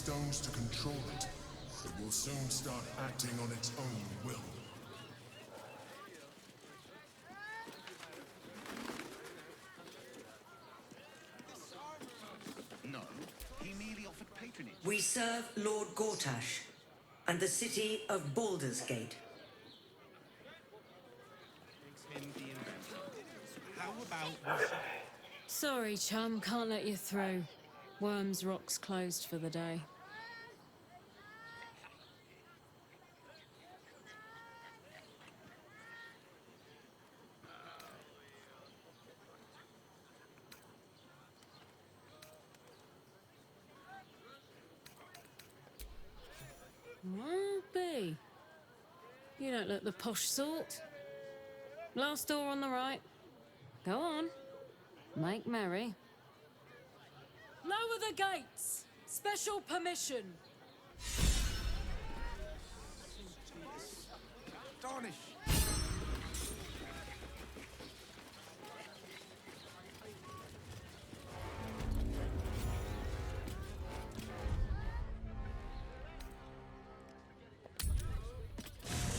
stones to control it, it will soon start acting on its own will. No, he merely offered patronage. We serve Lord Gortash and the city of Baldur's Gate. Makes him the inventor. How about... Sorry, chum, can't let you through. Worms Rock's closed for the day. Well, B. You don't look the posh sort. Last door on the right. Go on. Make merry. Lower the gates! Special permission! Darnish!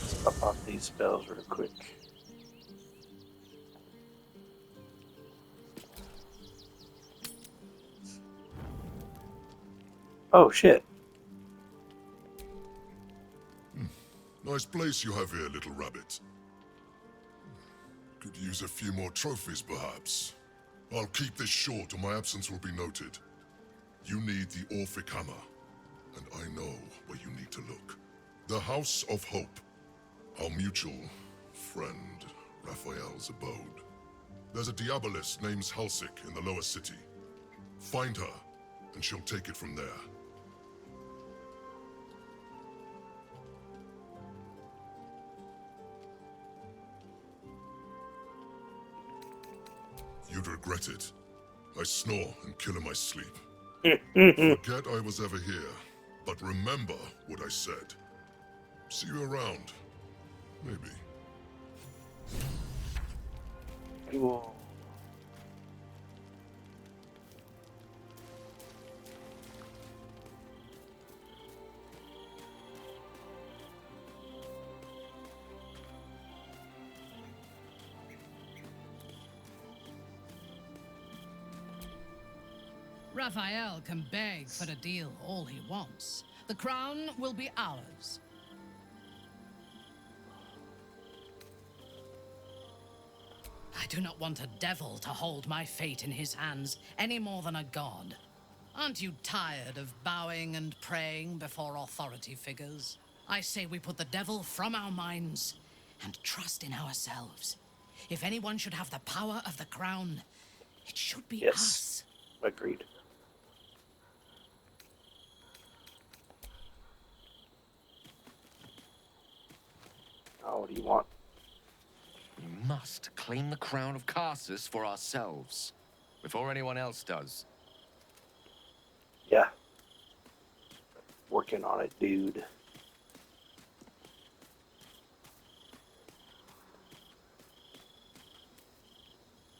Let's pop off these spells real quick. Oh shit. Nice place you have here, little rabbit. Could use a few more trophies, perhaps. I'll keep this short or my absence will be noted. You need the Orphic Hammer, and I know where you need to look. The House of Hope, our mutual friend, Raphael's abode. There's a Diabolist named Halsik in the lower city. Find her, and she'll take it from there. You'd regret it. I snore and kill in my sleep. Forget I was ever here, but remember what I said. See you around. Maybe. Cool. Raphael can beg for a deal all he wants. The crown will be ours. I do not want a devil to hold my fate in his hands any more than a god. Aren't you tired of bowing and praying before authority figures? I say we put the devil from our minds and trust in ourselves. If anyone should have the power of the crown, it should be us. Agreed. Oh, what do you want? We must claim the crown of Karsus for ourselves, before anyone else does. Yeah. Working on it, dude.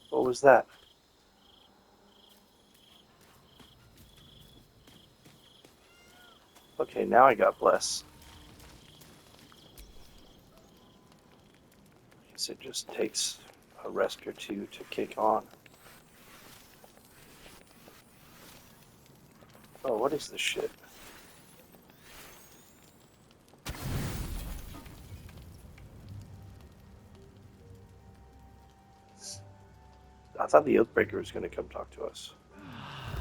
What was that? Okay, now I got bless. I guess it just takes a rest or two to kick on. Oh, what is this shit? I thought the Oathbreaker was going to come talk to us.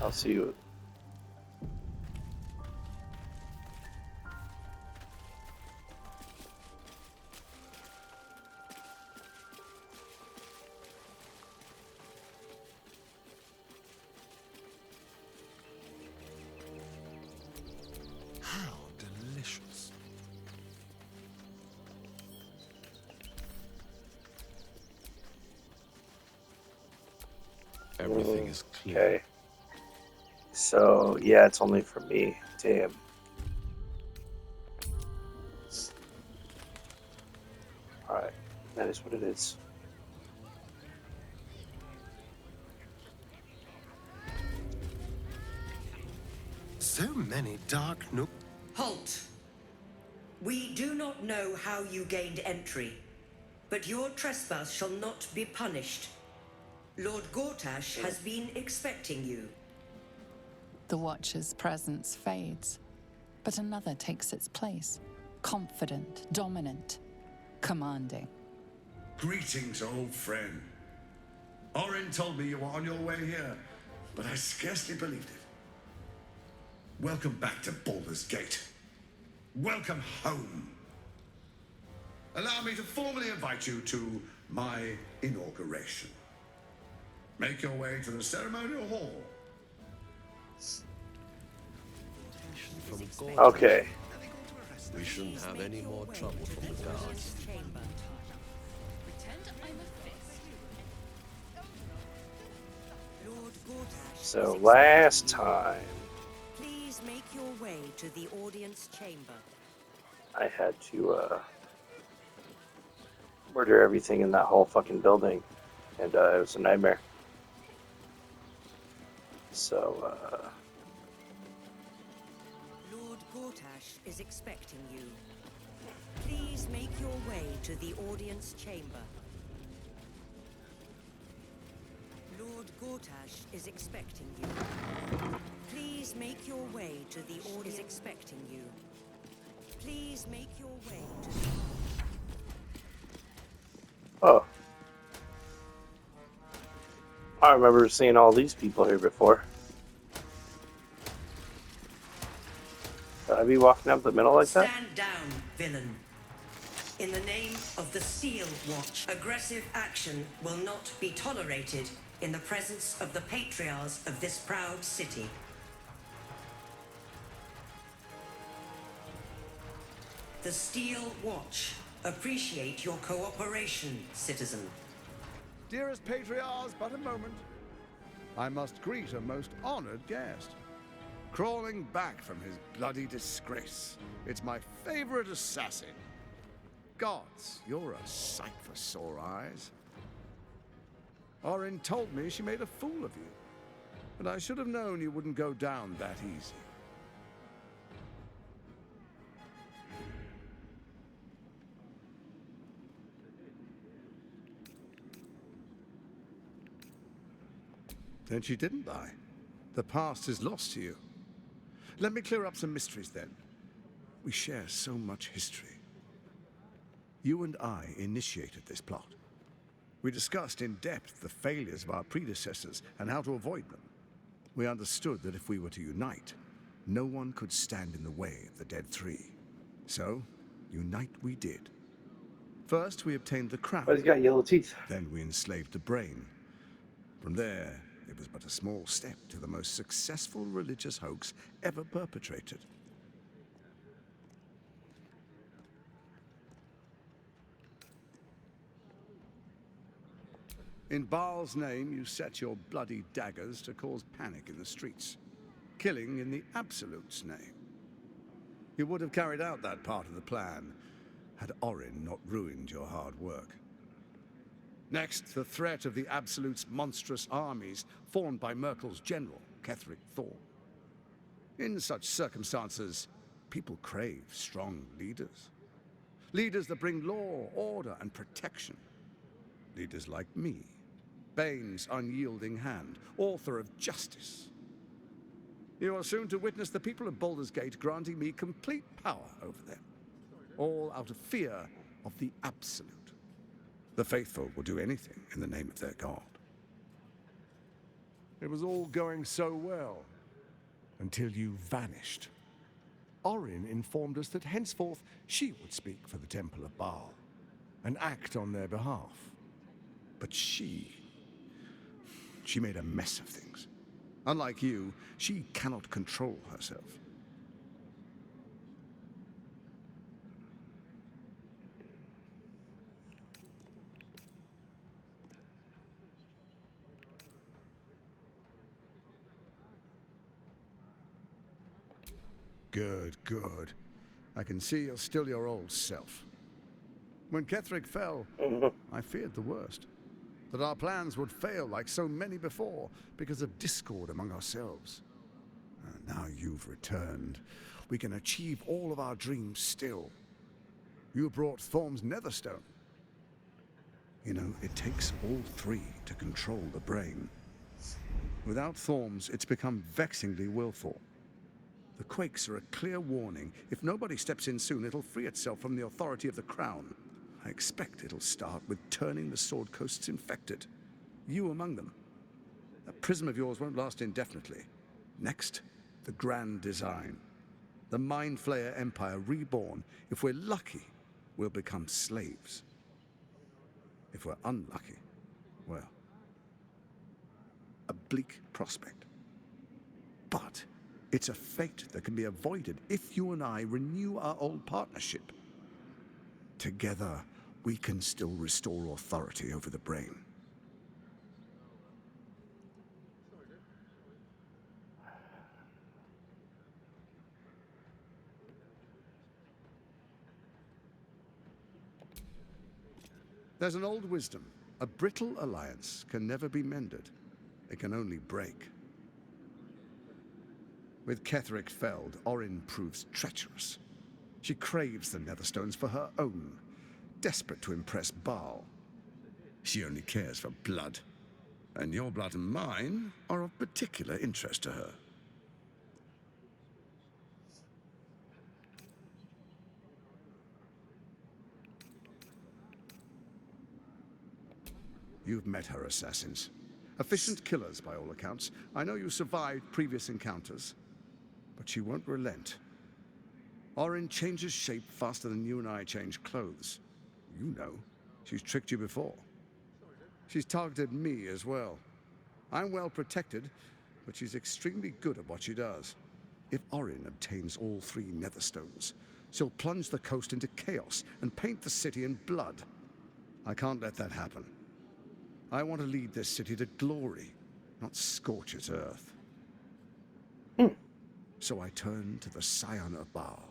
I'll see you. How delicious. Everything is clear. Okay. So, yeah, it's only for me. Damn. Alright. That is what it is. So many dark nooks. Halt! We do not know how you gained entry, but your trespass shall not be punished. Lord Gortash has been expecting you. The Watcher's presence fades, but another takes its place. Confident, dominant, commanding. Greetings, old friend. Orin told me you were on your way here, but I scarcely believed it. Welcome back to Baldur's Gate. Welcome home. Allow me to formally invite you to my inauguration. Make your way to the ceremonial hall. From Gortash. Okay. We shouldn't have any more trouble from the guards. Pretend I'm a fist. Lord Gortash. So last time Please make your way to the audience chamber. I had to murder everything in that whole fucking building, and it was a nightmare. So Lord Gortash is expecting you. Please make your way to the audience chamber. Lord Gortash is expecting you. Please make your way to the audience. Is expecting you. Please make your way to the... oh, I remember seeing all these people here before. Should I be walking up the middle like that? Stand down, villain. In the name of the Steel Watch, aggressive action will not be tolerated in the presence of the patriarchs of this proud city. The Steel Watch appreciate your cooperation, citizen. Dearest patriarchs, but a moment. I must greet a most honored guest. Crawling back from his bloody disgrace. It's my favorite assassin. Gods, you're a sight for sore eyes. Orin told me she made a fool of you. But I should have known you wouldn't go down that easy. Then she didn't lie. The past is lost to you. Let me clear up some mysteries then. We share so much history. You and I initiated this plot. We discussed in depth the failures of our predecessors and how to avoid them. We understood that if we were to unite, no one could stand in the way of the Dead Three. So, unite we did. First, we obtained the crown. Oh, he's got yellow teeth. Then we enslaved the brain. From there, it was but a small step to the most successful religious hoax ever perpetrated. In Baal's name, you set your bloody daggers to cause panic in the streets, killing in the Absolute's name. You would have carried out that part of the plan had Orin not ruined your hard work. Next, the threat of the Absolute's monstrous armies formed by Merkel's general, Ketheric Thorn. In such circumstances, people crave strong leaders. Leaders that bring law, order, and protection. Leaders like me, Bane's unyielding hand, author of justice. You are soon to witness the people of Baldur's Gate granting me complete power over them, all out of fear of the Absolute. The faithful will do anything in the name of their god. It was all going so well, until you vanished. Orin informed us that henceforth she would speak for the Temple of Baal, and act on their behalf. But she made a mess of things. Unlike you, she cannot control herself. Good, good. I can see you're still your old self. When Ketheric fell, I feared the worst. That our plans would fail like so many before because of discord among ourselves. And Now you've returned, we can achieve all of our dreams still. You brought Thorm's Netherstone. You know, it takes all three to control the brain. Without Thorm's, it's become vexingly willful. The quakes are a clear warning. If nobody steps in soon, it'll free itself from the authority of the Crown. I expect it'll start with turning the Sword Coasts infected. You among them. That prism of yours won't last indefinitely. Next, the grand design. The Mind Flayer Empire reborn. If we're lucky, we'll become slaves. If we're unlucky, well, a bleak prospect. But it's a fate that can be avoided if you and I renew our old partnership. Together, we can still restore authority over the brain. There's an old wisdom. A brittle alliance can never be mended. It can only break. With Ketheric felled, Orin proves treacherous. She craves the Netherstones for her own, desperate to impress Baal. She only cares for blood. And your blood and mine are of particular interest to her. You've met her assassins. Efficient killers, by all accounts. I know you survived previous encounters. But she won't relent. Orin changes shape faster than you and I change clothes. You know, she's tricked you before. She's targeted me as well. I'm well protected, but she's extremely good at what she does. If Orin obtains all three Netherstones, she'll plunge the coast into chaos and paint the city in blood. I can't let that happen. I want to lead this city to glory, not scorch its earth. So I turn to the Scion of Baal.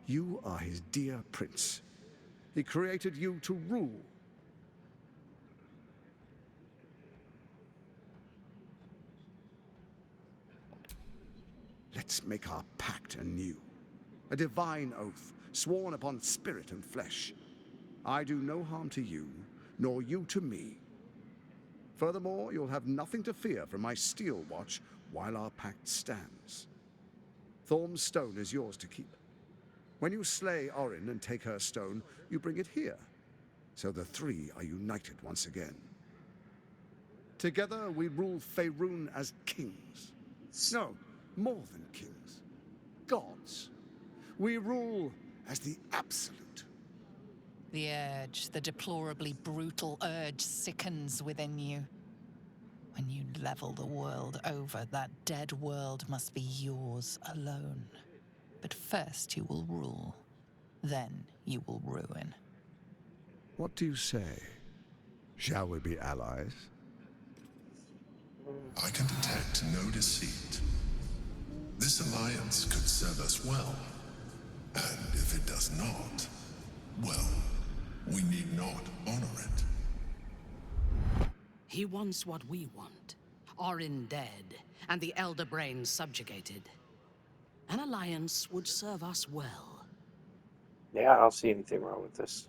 You are his dear prince. He created you to rule. Let's make our pact anew. A divine oath, sworn upon spirit and flesh. I do no harm to you, nor you to me. Furthermore, you'll have nothing to fear from my steel watch while our pact stands. Thorm's stone is yours to keep. When you slay Orin and take her stone, you bring it here. So the three are united once again. Together we rule Faerun as kings. No, more than kings. Gods. We rule as the absolute. The urge, the deplorably brutal urge, sickens within you. When you level the world over, that dead world must be yours alone. But first you will rule. Then you will ruin. What do you say? Shall we be allies? I can detect no deceit. This alliance could serve us well. And if it does not, well, we need not honor it. He wants what we want. Orin dead, and the Elder Brain subjugated. An alliance would serve us well. Yeah, I don't see anything wrong with this.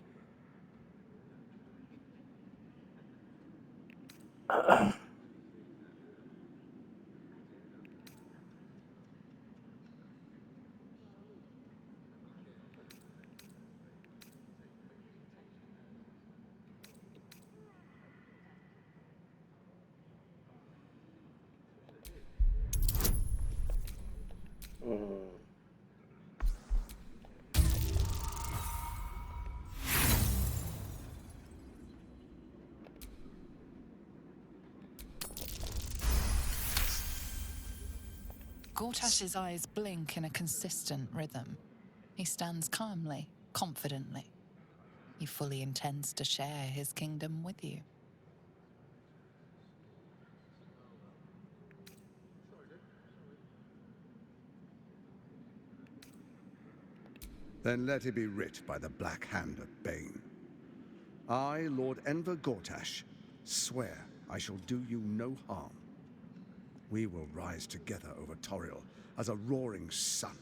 Gortash's eyes blink in a consistent rhythm. He stands calmly, confidently. He fully intends to share his kingdom with you. Then let it be writ by the Black Hand of Bane. I, Lord Enver Gortash, swear I shall do you no harm. We will rise together over Toriel as a roaring sun.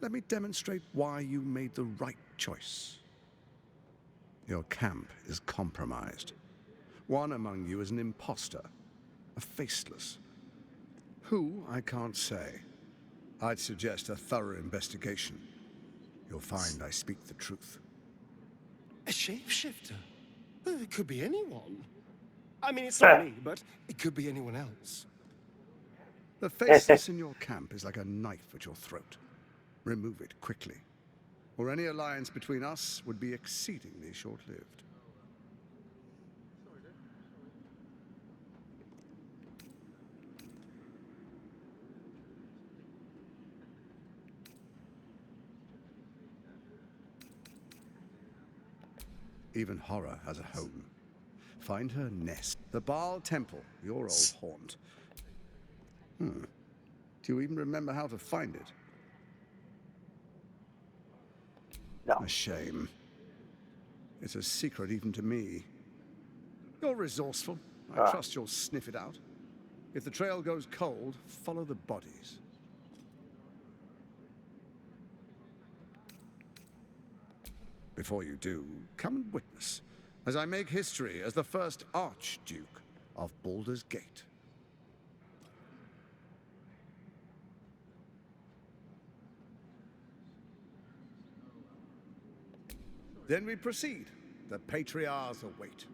Let me demonstrate why you made the right choice. Your camp is compromised. One among you is an imposter, a faceless. Who, I can't say. I'd suggest a thorough investigation. You'll find I speak the truth. A shapeshifter? Well, it could be anyone. I mean, it's not me, but it could be anyone else. The faceless in your camp is like a knife at your throat. Remove it quickly, or any alliance between us would be exceedingly short-lived. Even horror has a home. Find her nest. The Baal Temple, your old haunt. Do you even remember how to find it? No. A shame. It's a secret even to me. You're resourceful. I trust you'll sniff it out. If the trail goes cold, follow the bodies. Before you do, come and witness as I make history as the first Archduke of Baldur's Gate. Then we proceed. The Patriarchs await.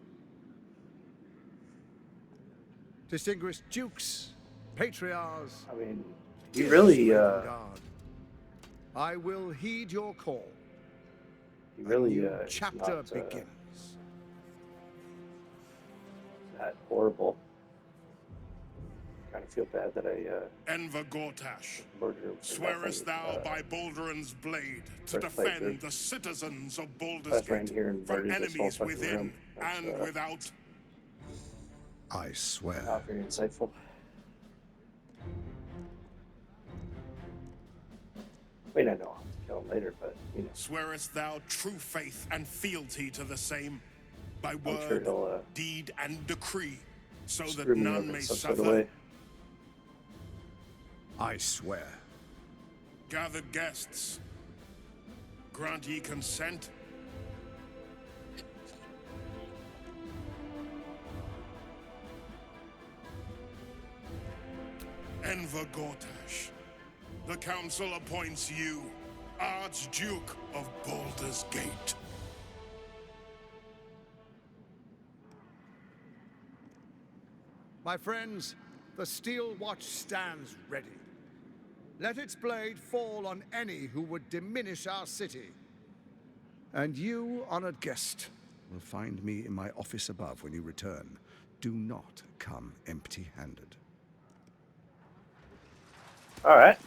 Distinguished Dukes, Patriarchs. I mean, you really, I will heed your call. you really, A new chapter begins. That horrible. Kind of feel bad that I, Enver Gortash, murdered. swearest thou by Balduran's blade to first defend playthrough. the citizens of Baldur's First ran Gate here and from murdered this whole enemies fucking within room. That's, and without? I swear. Not very insightful. I mean, I know I'll have to kill him later, but, you know. Swearest thou true faith and fealty to the same, by I'm word, sure he'll, deed, and decree, so that screw me none over may in some sort suffer? of way. I swear. Gathered guests, grant ye consent? Enver Gortash, the council appoints you Archduke of Baldur's Gate. My friends, the Steel Watch stands ready. Let its blade fall on any who would diminish our city. And you, honored guest, will find me in my office above when you return. Do not come empty-handed. All right.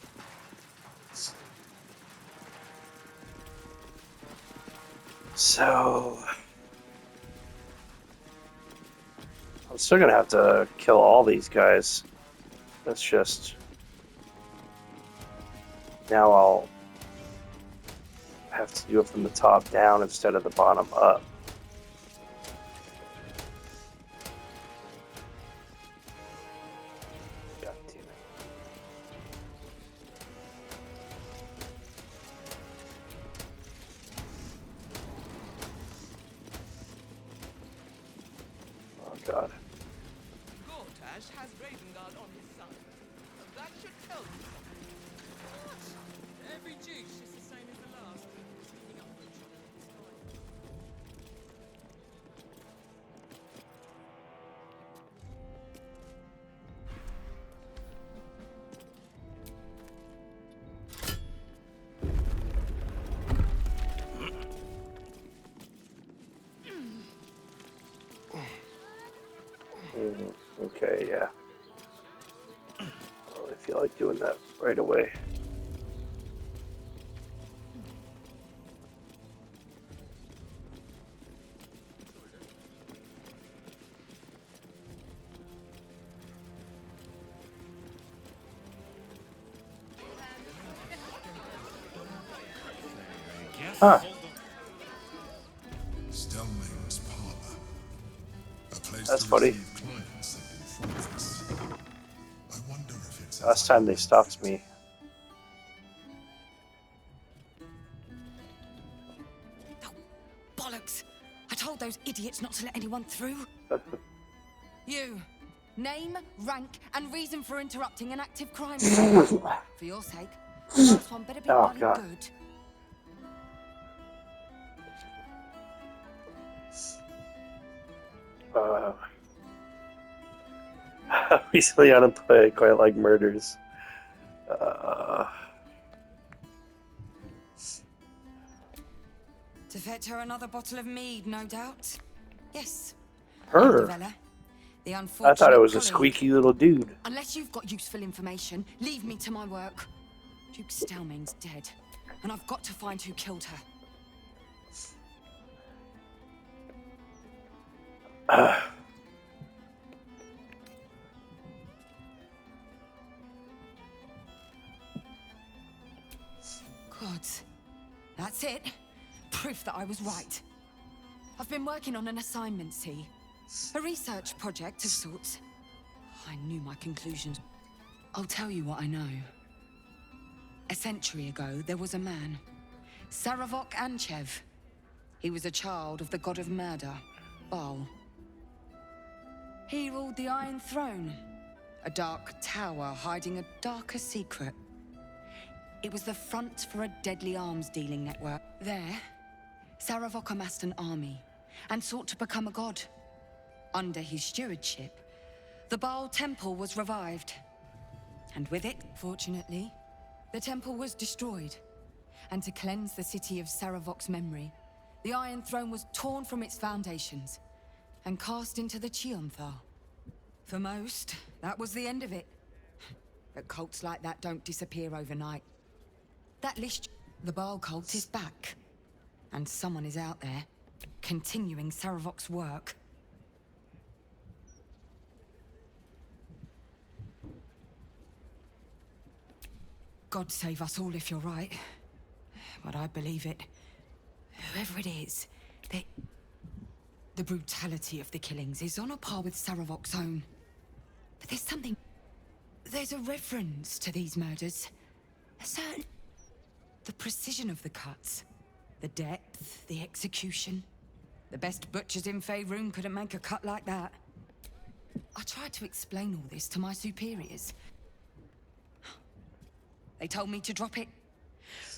So I'm still gonna have to kill all these guys. That's just now I'll have to do it from the top down instead of the bottom up. God damn it. Oh God. Gortash has Ravengard on his side. That should tell you something. What? Every juice is the same as the last. Speaking of which, Okay, yeah. I don't really feel like doing that right away. Huh. Stellmane's parlor. A place That's to funny. receive clients at the fortress. I wonder if it's Last time they stopped me. Bollocks! I told those idiots not to let anyone through. You. Name, rank, and reason for interrupting an active crime scene. For your sake, the last one better be bloody good. Recently unemployed, quite like murders. To fetch her another bottle of mead, no doubt. Yes. Her? The I thought it was a squeaky little dude. Unless you've got useful information, leave me to my work. Duke Stelmane's dead, and I've got to find who killed her. Gods. That's it. Proof that I was right. I've been working on an assignment, see? A research project of sorts. I knew my conclusions. I'll tell you what I know. A century ago, there was a man, Saravok Anchev. He was a child of the god of murder, Baal. He ruled the Iron Throne, a dark tower hiding a darker secret. It was the front for a deadly arms-dealing network. There, Saravok amassed an army and sought to become a god. Under his stewardship, the Baal temple was revived. And with it, fortunately, the temple was destroyed. And to cleanse the city of Saravok's memory, the Iron Throne was torn from its foundations and cast into the Chionthar. For most, that was the end of it. But cults like that don't disappear overnight. That list, the Baal cult is back. And someone is out there, continuing Saravok's work. God save us all if you're right. But I believe it. Whoever it is, the brutality of the killings is on a par with Saravok's own. But there's something... There's a reference to these murders. A certain... The precision of the cuts. The depth, the execution. The best butchers in Faerun couldn't make a cut like that. I tried to explain all this to my superiors. They told me to drop it.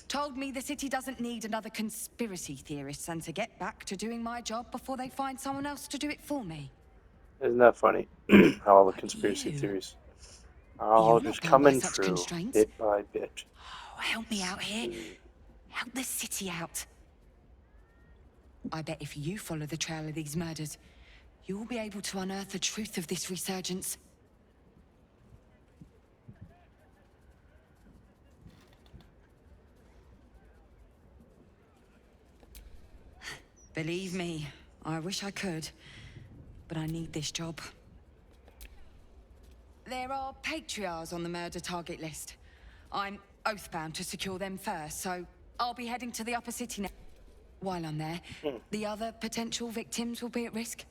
Told me the city doesn't need another conspiracy theorist and to get back to doing my job before they find someone else to do it for me. Isn't that funny? How all the conspiracy theories are all just coming true, bit by bit. Oh, help me out here. Help the city out. I bet if you follow the trail of these murders, you will be able to unearth the truth of this resurgence. Believe me, I wish I could, but I need this job. There are patriarchs on the murder target list. I'm oathbound to secure them first, so I'll be heading to the upper city now. While I'm there, the other potential victims will be at risk.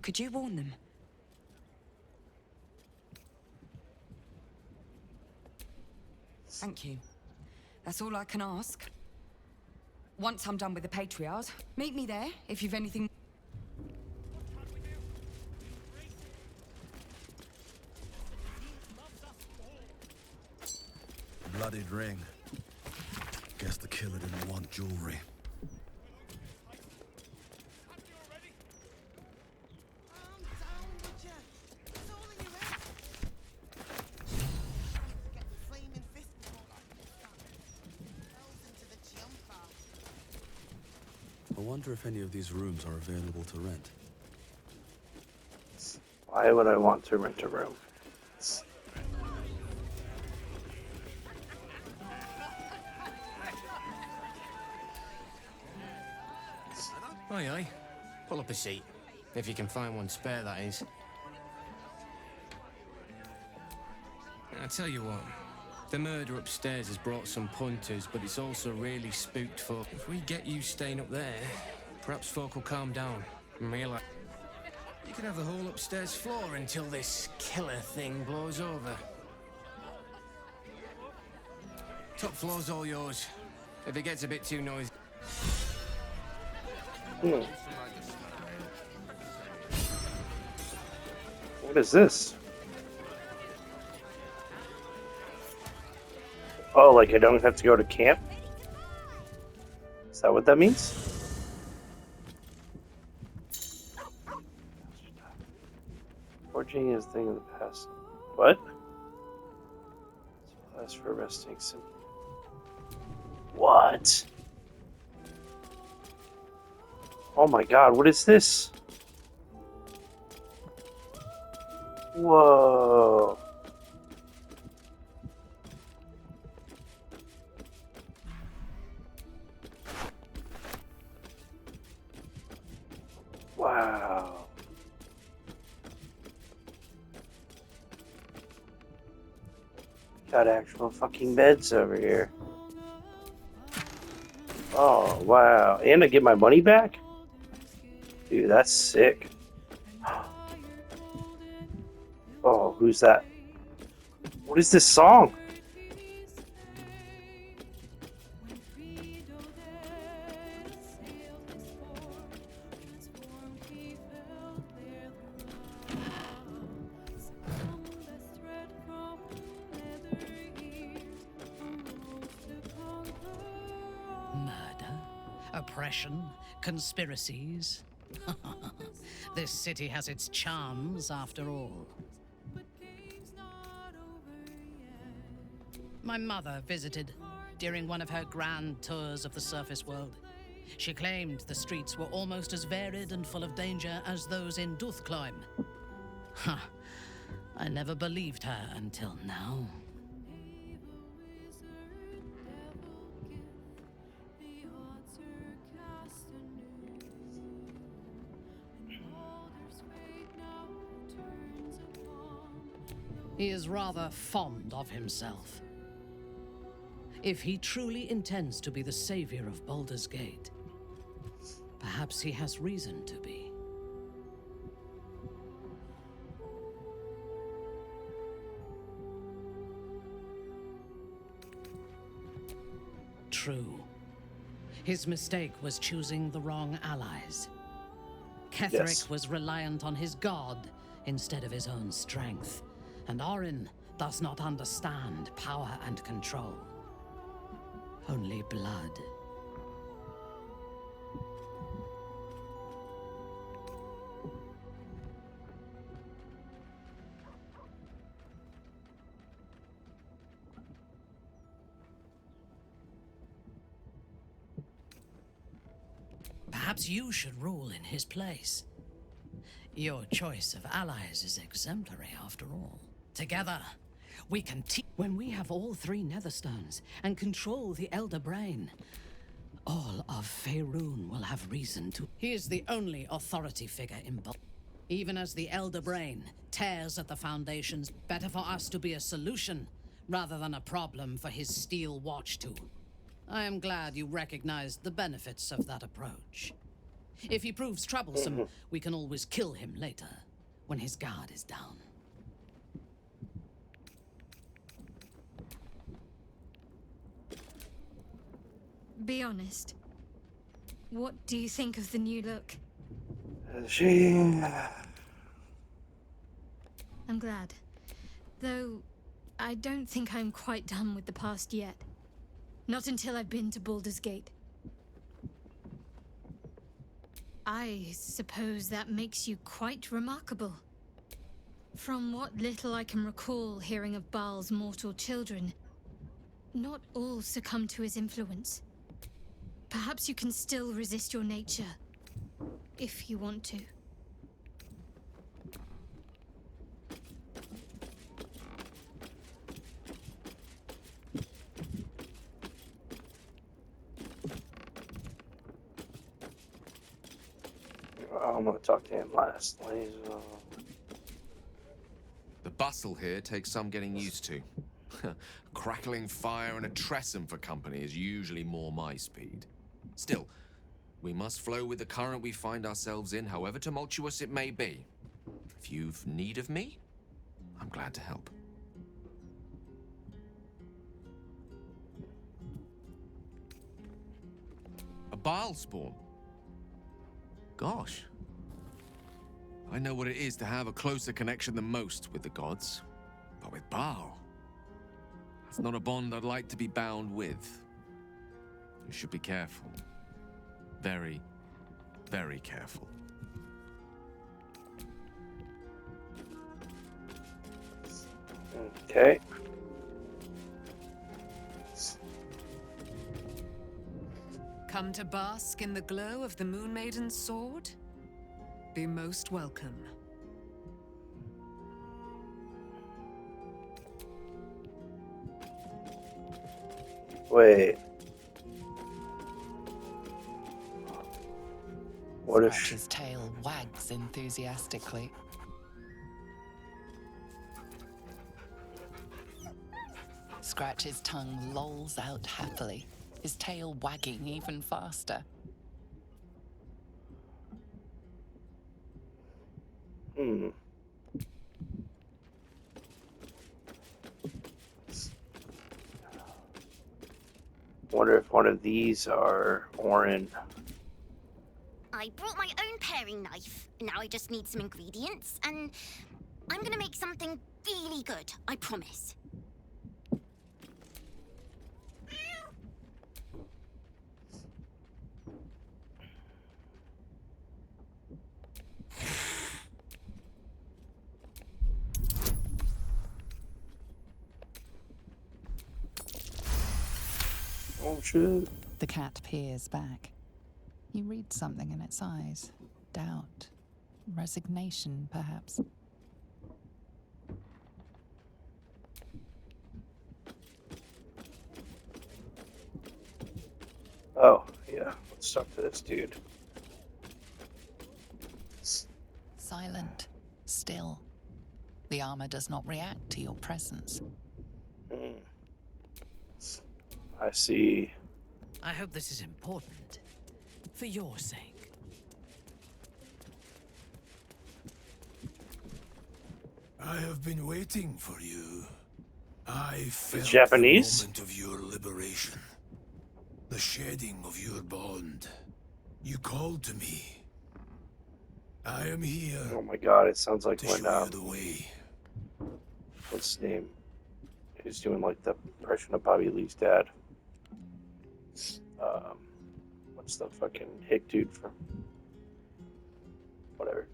Could you warn them? Thank you. That's all I can ask. Once I'm done with the patriarchs, meet me there if you've anything... Bloodied ring. Guess the killer didn't want jewelry. I wonder if any of these rooms are available to rent. Why would I want to rent a room? Aye, aye. Pull up a seat. If you can find one spare, that is. I tell you what. The murder upstairs has brought some punters, but it's also really spooked folk. If we get you staying up there, perhaps folk will calm down and realize you can have the whole upstairs floor until this killer thing blows over. Top floor's all yours. If it gets a bit too noisy. What is this? Oh, like I don't have to go to camp? Is that what that means? Forging is a thing of the past. What? That's for resting sim. What? Oh my god, what is this? Whoa. Wow. Got actual fucking beds over here. Oh, wow. And I get my money back? Dude, that's sick. Oh, who's that? What is this song? Murder? Oppression? Conspiracies? This city has its charms, after all. My mother visited during one of her grand tours of the surface world. She claimed the streets were almost as varied and full of danger as those in Duthkloim. Huh. I never believed her until now. He is rather fond of himself. If he truly intends to be the savior of Baldur's Gate, perhaps he has reason to be. True. His mistake was choosing the wrong allies. Ketheric was reliant on his god instead of his own strength, and Orin does not understand power and control. Only blood. Perhaps you should rule in his place. Your choice of allies is exemplary, after all. Together, we can when we have all three Netherstones and control the Elder Brain, all of Faerun will have reason to. He is the only authority figure in Baldur's. Even as the Elder Brain tears at the foundations, better for us to be a solution rather than a problem for his Steel Watch to. I am glad you recognized the benefits of that approach. If he proves troublesome, we can always kill him later, when his guard is down. Be honest. What do you think of the new look? I'm glad. Though, I don't think I'm quite done with the past yet. Not until I've been to Baldur's Gate. I suppose that makes you quite remarkable. From what little I can recall hearing of Baal's mortal children, not all succumb to his influence. Perhaps you can still resist your nature, if you want to. I'm gonna talk to him last. The bustle here takes some getting used to. Crackling fire and a Tressum for company is usually more my speed. Still, we must flow with the current we find ourselves in, however tumultuous it may be. If you've need of me, I'm glad to help. Baal spawn. Gosh. I know what it is to have a closer connection than most with the gods. But with Baal, that's not a bond I'd like to be bound with. You should be careful. Very, very careful. Okay. Come to bask in the glow of the Moon Maiden's sword? Be most welcome. Wait. What if Scratch's tail wags enthusiastically. Scratch's tongue lolls out happily, his tail wagging even faster. Wonder if one of these are Orin. I brought my own paring knife. Now I just need some ingredients, and I'm gonna make something really good, I promise. Oh shit. The cat peers back. You read something in its eyes. Doubt. Resignation, perhaps. Oh, yeah. Let's talk to this dude. Silent. Still. The armor does not react to your presence. I see. I hope this is important. For your sake. I have been waiting for you. I felt Japanese? the moment of your liberation. The shedding of your bond. You called to me. I am here. Oh my god, it sounds like to when, show you the way. what's his name? He's doing like the impression of Bobby Lee's dad. What's the fucking hick dude from? Whatever.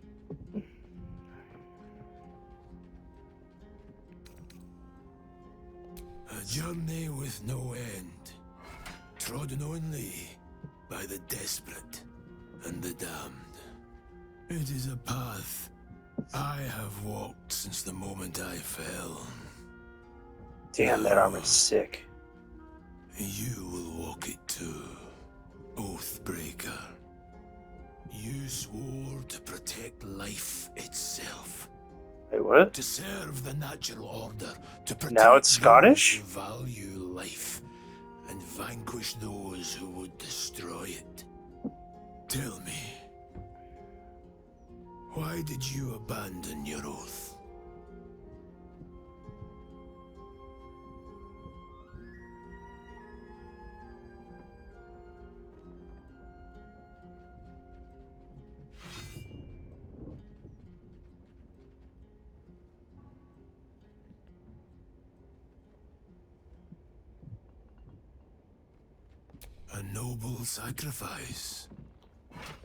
A journey with no end, trodden only by the desperate and the damned. It is a path I have walked since the moment I fell. Damn, that armor's sick. You will walk it too, Oathbreaker. You swore to protect life itself. Wait, what? To serve the natural order, to protect Now it's Scottish? those who value life, and vanquish those who would destroy it. Tell me, why did you abandon your oath? A noble sacrifice.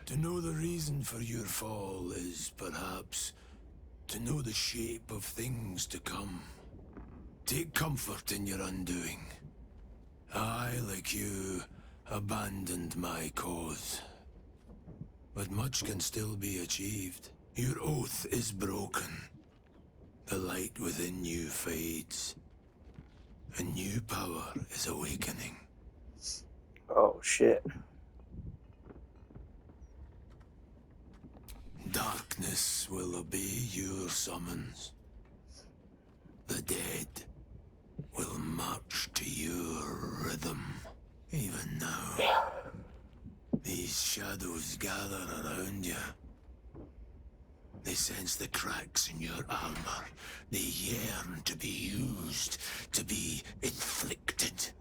To know the reason for your fall is, perhaps, to know the shape of things to come. Take comfort in your undoing. I, like you, abandoned my cause. But much can still be achieved. Your oath is broken. The light within you fades. A new power is awakening. Oh shit. Darkness will obey your summons. The dead will march to your rhythm. Even now, these shadows gather around you. They sense the cracks in your armor. They yearn to be used, to be inflicted.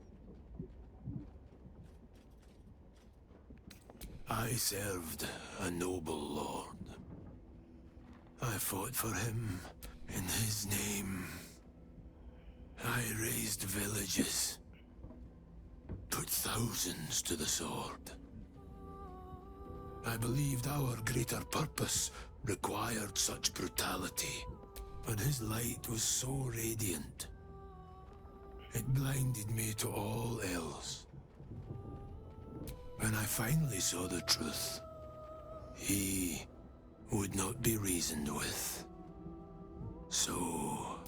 I served a noble lord. I fought for him in his name. I raised villages, put thousands to the sword. I believed our greater purpose required such brutality, but his light was so radiant. It blinded me to all else. When I finally saw the truth, he would not be reasoned with. So,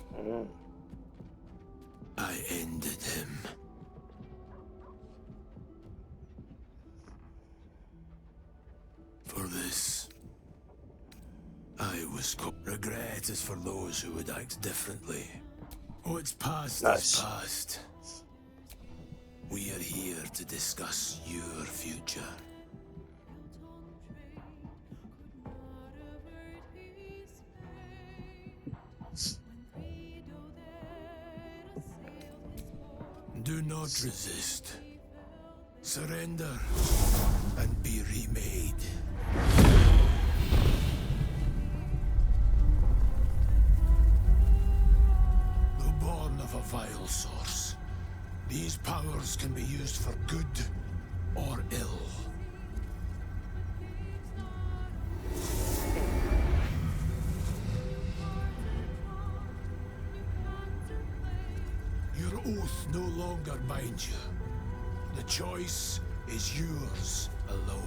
I ended him. For this, I was regret is for those who would act differently. What's past is past. We are here to discuss your future. Do not resist. Surrender and be remade. Though born of a vile source, these powers can be used for good or ill. Your oath no longer binds you. The choice is yours alone.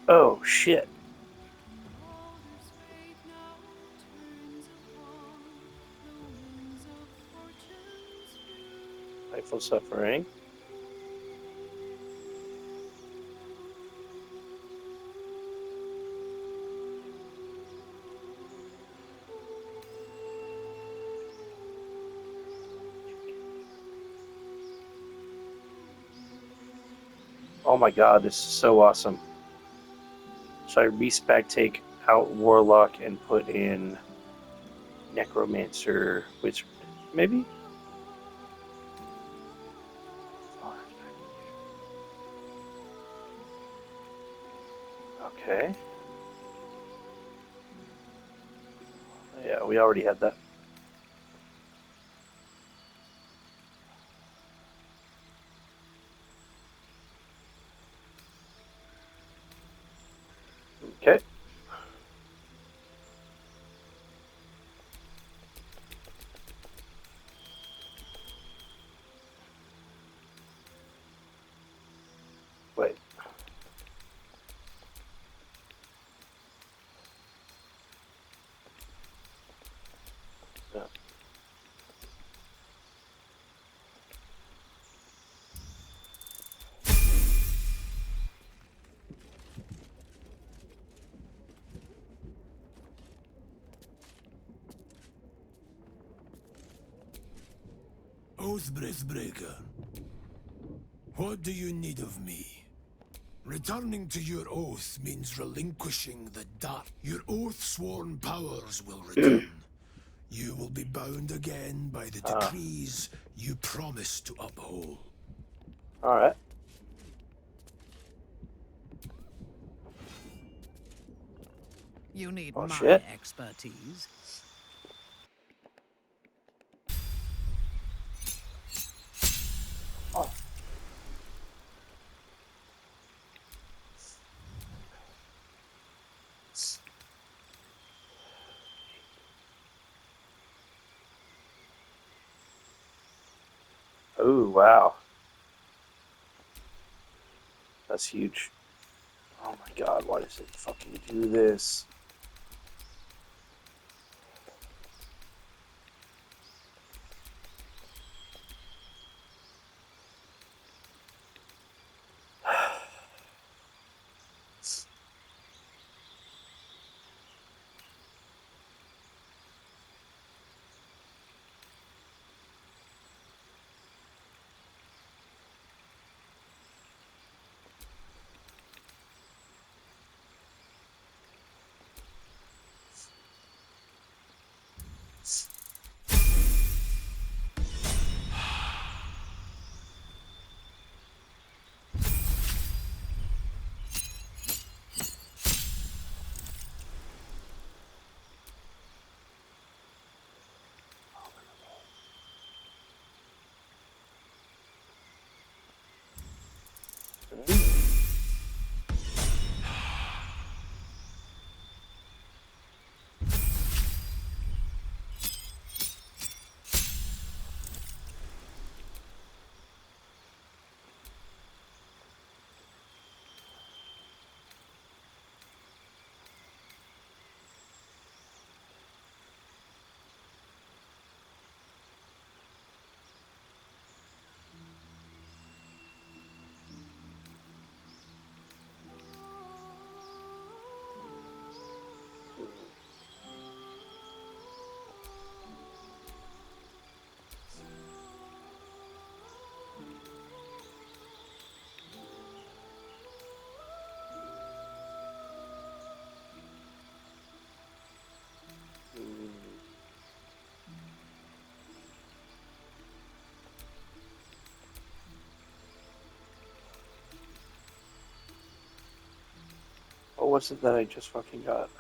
Oh, shit. Life suffering. Oh my god, this is so awesome. So I respec take out Warlock and put in Necromancer, which maybe? Okay. Yeah, we already had that. Okay. Wait. Yeah. Oathbreaker, what do you need of me? Returning to your oath means relinquishing the dark. Your oath-sworn powers will return. You will be bound again by the decrees you promised to uphold. Alright. You need Oh, my shit. expertise. Oh. Oh, wow. That's huge. Oh my god, why does it fucking do this? What was it that I just fucking got?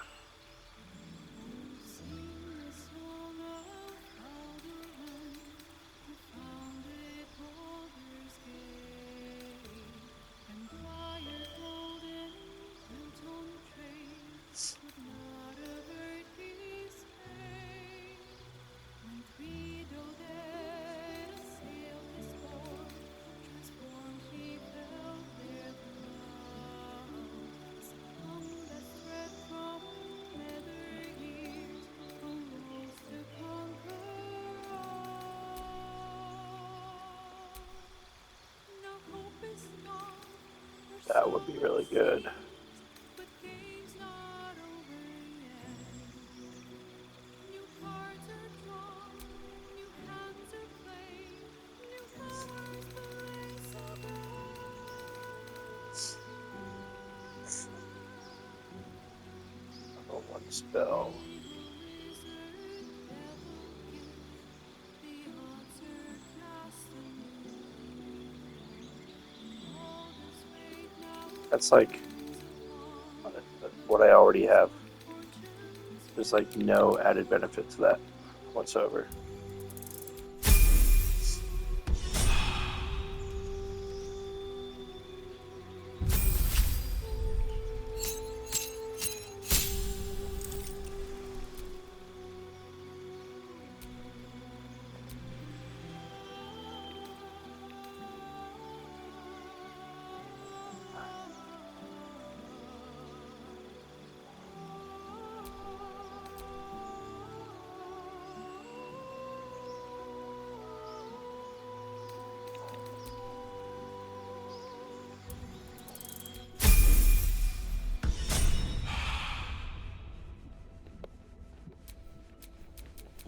That would be really good. Oh, one spell. That's like what I already have. There's like no added benefit to that whatsoever.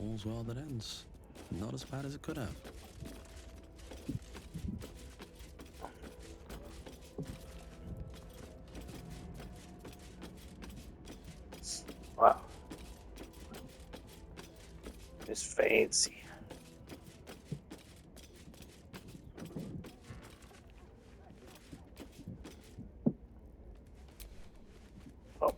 All's well that ends. Not as bad as it could have. Wow. It's fancy. Oh.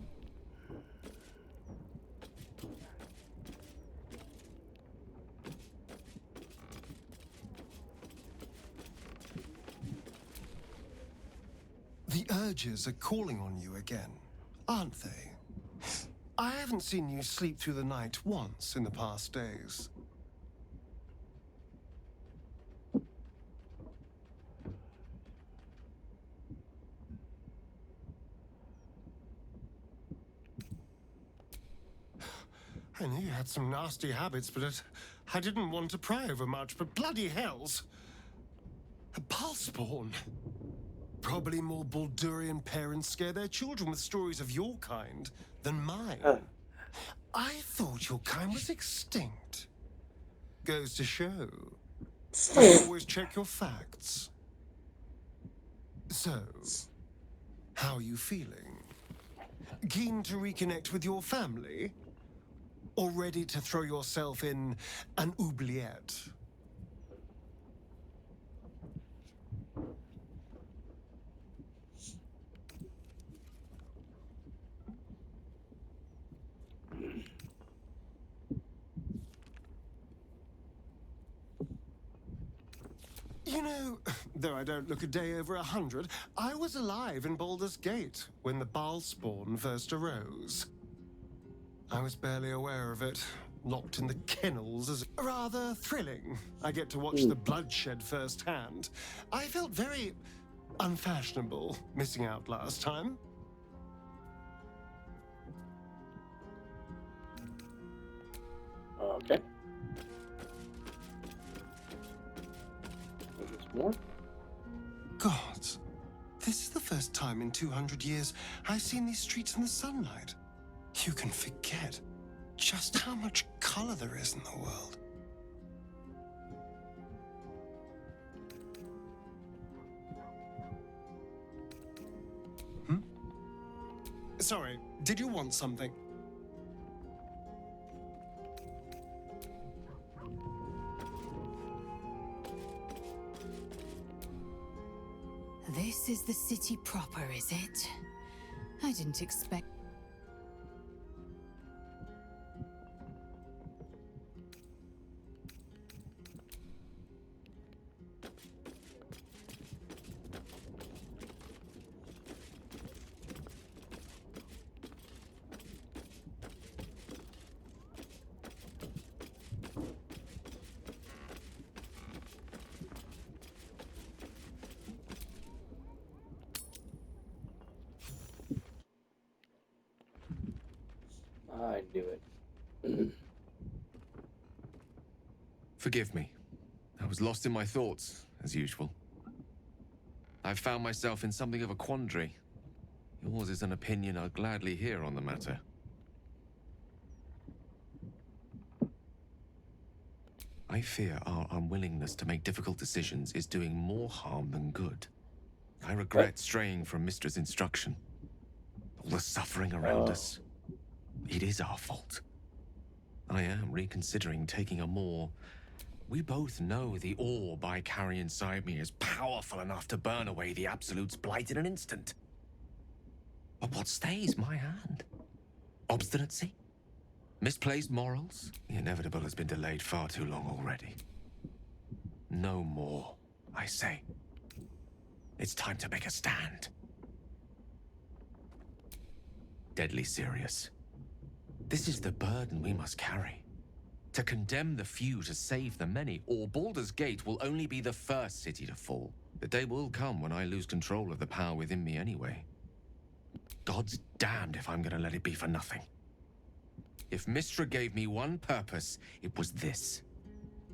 The urges are calling on you again, aren't they? I haven't seen you sleep through the night once in the past days. I knew you had some nasty habits, but I didn't want to pry over much, but bloody hells! A pulse-born! Probably more Baldurian parents scare their children with stories of your kind than mine. I thought your kind was extinct. Goes to show. You always check your facts. So, how are you feeling? Keen to reconnect with your family? Or ready to throw yourself in an oubliette? You know, though I don't look a day over 100, I was alive in Baldur's Gate when the Baal spawn first arose. I was barely aware of it, locked in the kennels as rather thrilling. I get to watch the bloodshed firsthand. I felt very unfashionable missing out last time. Okay. Is this more? Gods, this is the first time in 200 years I've seen these streets in the sunlight. You can forget just how much color there is in the world. Sorry, did you want something? This is the city proper, is it? I didn't expect... I knew it. Forgive me. I was lost in my thoughts, as usual. I've found myself in something of a quandary. Yours is an opinion I'd gladly hear on the matter. I fear our unwillingness to make difficult decisions is doing more harm than good. I regret straying from Mistra's instruction. All the suffering around us. It is our fault. I am reconsidering taking a more... We both know the orb I carry inside me is powerful enough to burn away the Absolute's blight in an instant. But what stays my hand? Obstinacy? Misplaced morals? The inevitable has been delayed far too long already. No more, I say. It's time to make a stand. Deadly serious. This is the burden we must carry. To condemn the few to save the many, or Baldur's Gate will only be the first city to fall. The day will come when I lose control of the power within me anyway. God's damned if I'm gonna let it be for nothing. If Mistra gave me one purpose, it was this.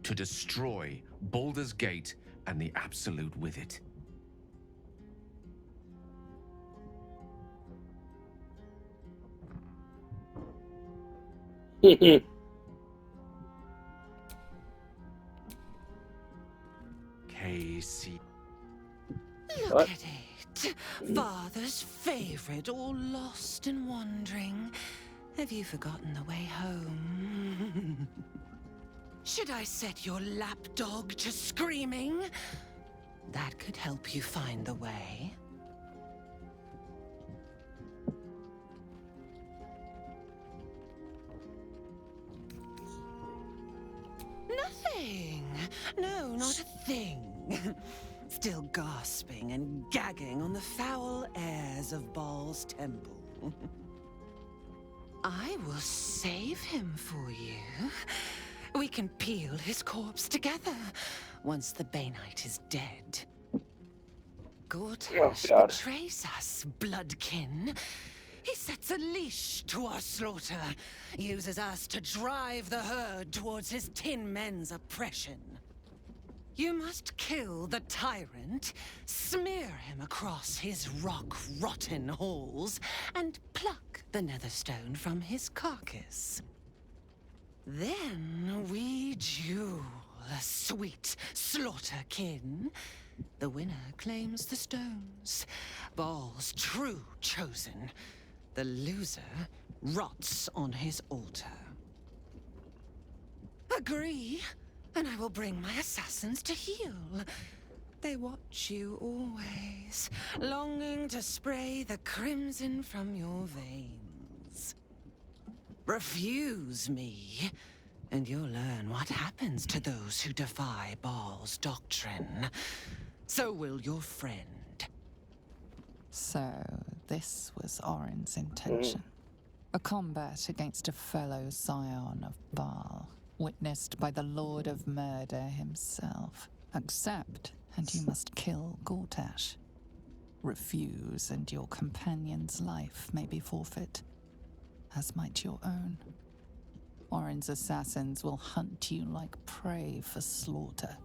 To destroy Baldur's Gate and the Absolute with it. Casey. Look at it. Father's favorite, all lost and wandering. Have you forgotten the way home? Should I set your lapdog to screaming? That could help you find the way. Nothing. No, not a thing. Still gasping and gagging on the foul airs of Baal's temple. I will save him for you. We can peel his corpse together once the Banite is dead. Gortash betrays us, bloodkin. He sets a leash to our slaughter, uses us to drive the herd towards his tin men's oppression. You must kill the tyrant, smear him across his rock-rotten halls, and pluck the netherstone from his carcass. Then we duel, sweet slaughterkin. The winner claims the stones, Baal's true chosen. The loser rots on his altar. Agree, and I will bring my assassins to heal. They watch you always, longing to spray the crimson from your veins. Refuse me, and you'll learn what happens to those who defy Baal's doctrine. So will your friend. So, this was Orin's intention. A combat against a fellow scion of Baal, witnessed by the Lord of Murder himself. Accept, and you must kill Gortash. Refuse, and your companion's life may be forfeit, as might your own. Orin's assassins will hunt you like prey for slaughter.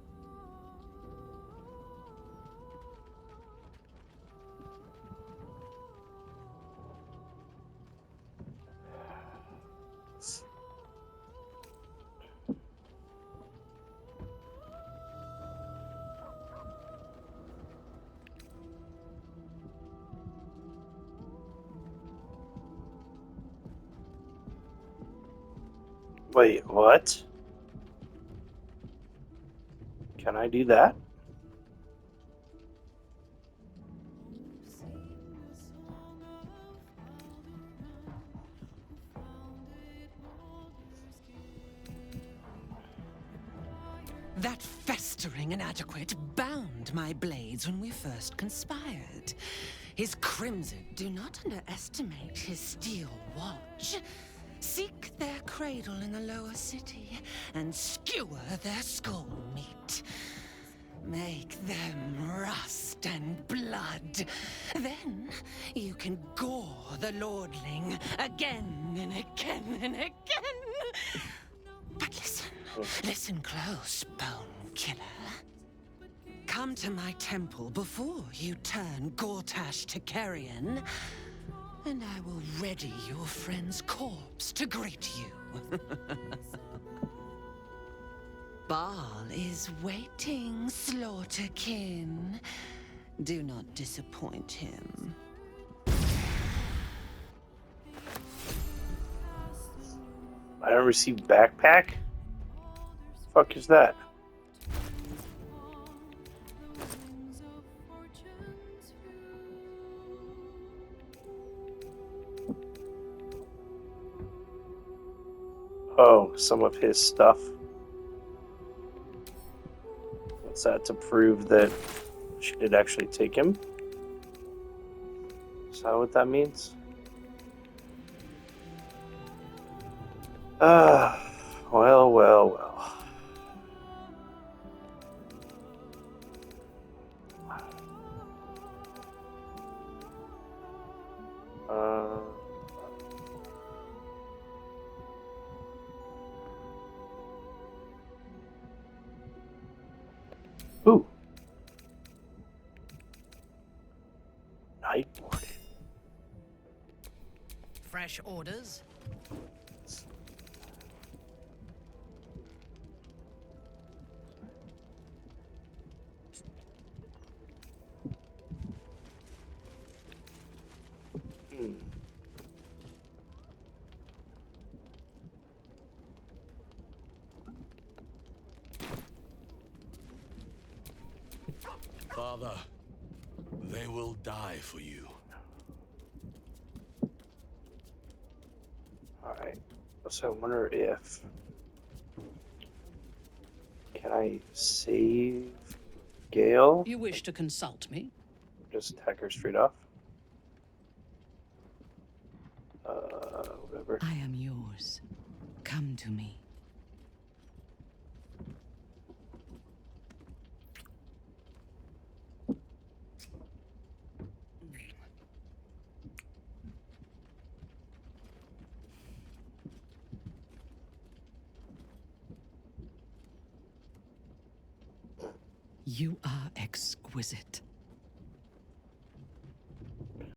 Wait, what? Can I do that? That festering inadequate bound my blades when we first conspired. His crimson, do not underestimate his steel watch. Seek their cradle in the lower city and skewer their skull meat. Make them rust and blood. Then you can gore the lordling again and again and again. But listen close, Bone Killer. Come to my temple before you turn Gortash to carrion, and I will ready your friend's corpse to greet you. Baal is waiting, Slaughterkin. Do not disappoint him. I don't receive backpack? Fuck is that? Oh, some of his stuff. What's that, to prove that she did actually take him? Is that what that means? Well, well, well. Ooh. Night boarded. Fresh orders? Father, they will die for you. Alright. So I wonder if... Can I save Gale? You wish to consult me? Just attack her straight off? Whatever. I am yours. Come to me. You are exquisite.